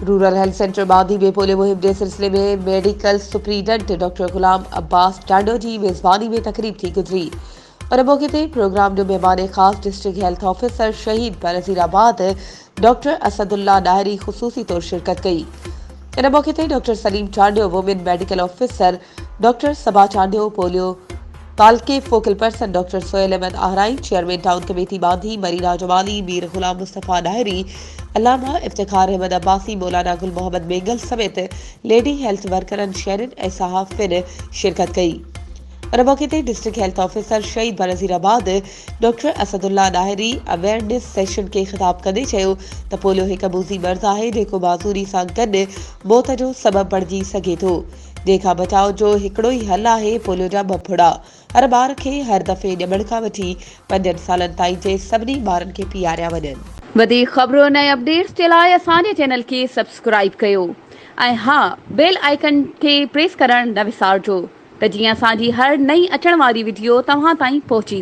Rural health centre बांदी में polio मुहिम के सिलसिले में मेडिकल सुप्रीडेंट डॉक्टर गुलाम अब्बास टांडो की मेजबानी में तकरीब थी गुजरी और मौके पर प्रोग्राम में मेहमान खास district health officer Shaheed Benazirabad doctor Asadullah Nahri खुसूसी तौर शिरकत कई। इन मौके पर doctor Salim Chandio women medical officer doctor Saba Chandio polio तालके focal person doctor Sohail Ahmed Ahrai chairman town committee Bandhi Marina Jamali Mir गुलाम मुस्तफ़ा नाहरी अल्लामा इफ्तिखार अहमद अब्बासी मौलाना गुल मोहम्मद बेंगल समेत लेडी हेल्थ वर्करन शेरिन ऐं सहाफ़िन शिरकत कई। और मौके ते district health officer Shaheed Benazirabad doctor Asadullah Nahri awareness session के खिताब कंदे चयो त पोलियो हिकु अबूज़ी मर्ज़ आहे जेको माज़ूरी सां गॾु मौत जो सबबु बणिजी सघे थो। जंहिंखां बचाव जो हिकिड़ो ई हल आहे पोलियो जा बफड़ा हर ॿार खे हर दफ़े ॼमण खां वठी 5 सालनि ताईं जे सभिनी ॿारनि खे पीआरिया वञनि। वधीक ख़बरुनि ऐं अपडेट्स जे लाइ असांजे चैनल खे सब्सक्राइब कयो ऐं हा बेल आइकन खे प्रेस करणु न विसारिजो त जीअं असांजी हर नई अचण वारी वीडियो तव्हां ताईं पहुची